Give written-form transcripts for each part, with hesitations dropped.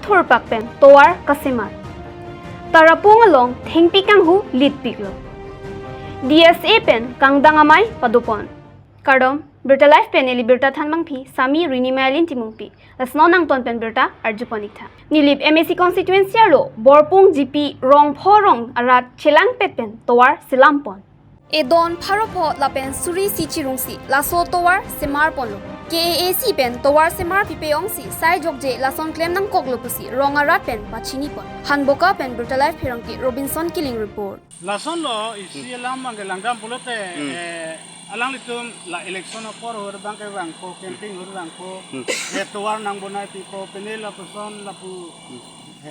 thurpak pen tovar kasimar. Tarapung along thengpi kanghu litpiklo. DSA pen kangdang amei padopon. Kadom Birta life pen eli Birta thanmang phi sami rinimalin timungpi. Lasno nang ton pen Birta arjuponikta. Nilip MSC constituency arlo borpung jipi rongpho arat chelangpet pen tovar selam. Edon pharopho lapen suri sichirungsi laso tovar semar ponlo. KAAC pen tovar semar pipeongsi sai jokje lason claim nang koklopusi rongarat pen pachini pon. Hanboka pen Birta life phirangki Robinson killing report. Lason lo isi lam mangelanggam pulote alang litum la election por hor bangke bangko camping hor bangko tovar nang bonai piko penela person lapu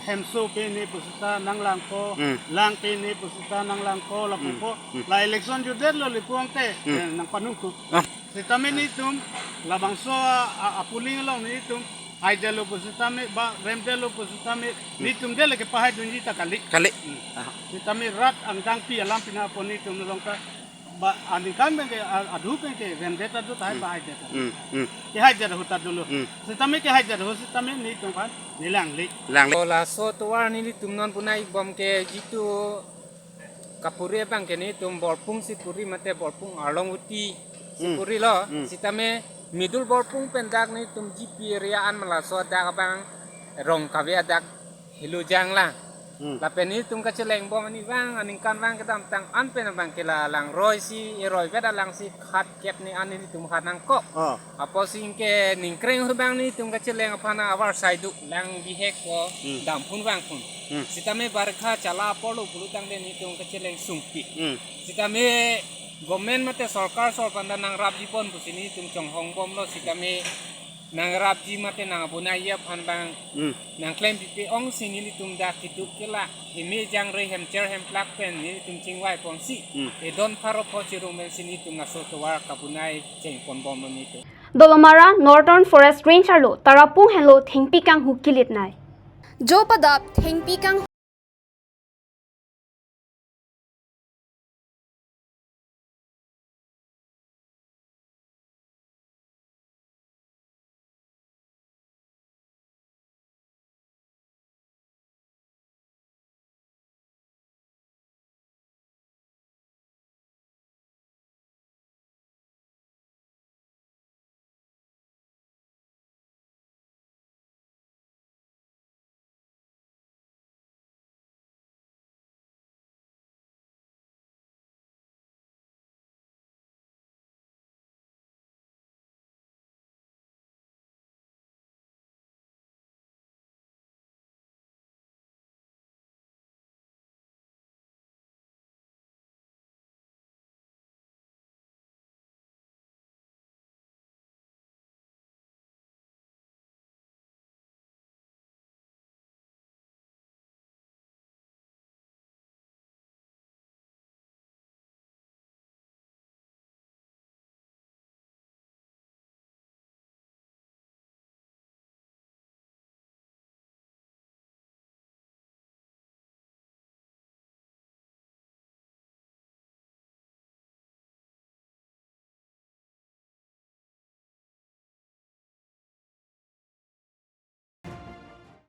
hemso pene pusita nang langko lang pene pusita nang langko lapu la election juder lo lipuangte nang panuku sitame nitum labangso apuling lo nitum aidelo pusitame ba remdelo pusitame nitum dele ke pahay dunji ta kali sitame rat ang thengpi alam pina ponitum longka ba anikan benge adu ke vendeta do tai ba deta ke hajar huta dulu sitame ke hajar ho sitame ni tungkan nilang la so tovar ni tumnon punai bom ke jitu kapure bang ke ni tum borpung sipuri mate borpung arong uti sipuri lo sitame midul borpung pendak ni tum jipi riaan mala so dak bang rong kavya dak hilujang la la peni tum ka cheleng bom ani bang aningkan bang kedam tang an pen bang kela lang roi si roi beda lang si khat kep ni ani tum khat nang ko apo sing ke ningkreng hu bang ni tum ka cheleng apana awar saidu lang bihek ko dam pun bang pun sitame barkha chala polo pulu tang de ni tum ka cheleng sungpi sitame government mate sarkar sor panda nang rap jipon pusini tum chong hong bom lo sitame nang rapji mate nang bunaya phan bang nang claim pipi ong singili tum da kitu kila ime jang re hem chair hem plak pen ni tum chingwai pon si e don pharo pho chirum men sini tum aso tovar kabunai cheng pon bom ni to Dolomara Northern Forest Range arlo Tarapung hello thengpi kanghu kilit nai. Jo padap thengpi kang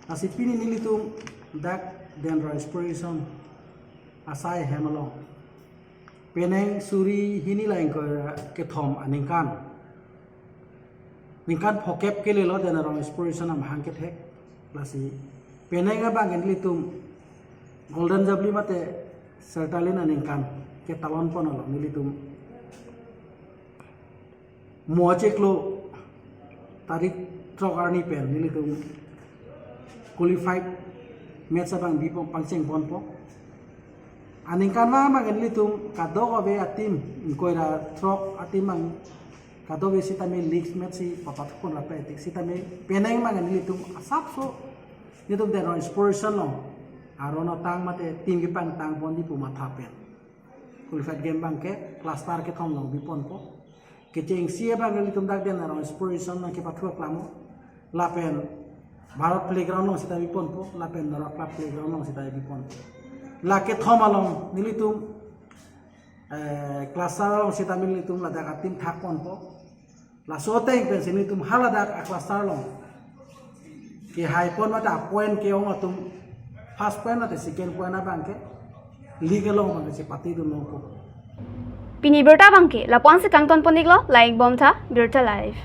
Asipini nilitum dak den inspiration asai hemalong peneng suri hini lain ko ke thom aningkan ningkan phokep ke lelo den inspiration am hang ke thek lasi peneng abang nilitum golden jabli mate sertalin aningkan ke talon ponolo nilitum mocheklo tarik trokarni pen nilitum qualified match abang bipong pangcheng ponpo aningkan ma magen litum kado be atim koira trok atim mang kado be sitame league match si papat kon la petik sitame peneng magen litum asap so nitum den inspiration lo arono tang mate tim ki pang tang pon di puma thapen qualified game bang ke cluster ke thom long bipon po ke cheng sie bang litum dak den inspiration na ke pathu klamo lapen Bharat playground long sita bipon po lapen dara club playground long sita bipon la ke thomalong nilitum cluster long sita militum la dak atim thakon po la sote pen sinitum halada cluster long ki high point mata point ke ong atum first point mata second point na bangke legal ong mangke pati dun no ko Pini Birta bangke lapuan si kangton poniklo like bom tha Birta live.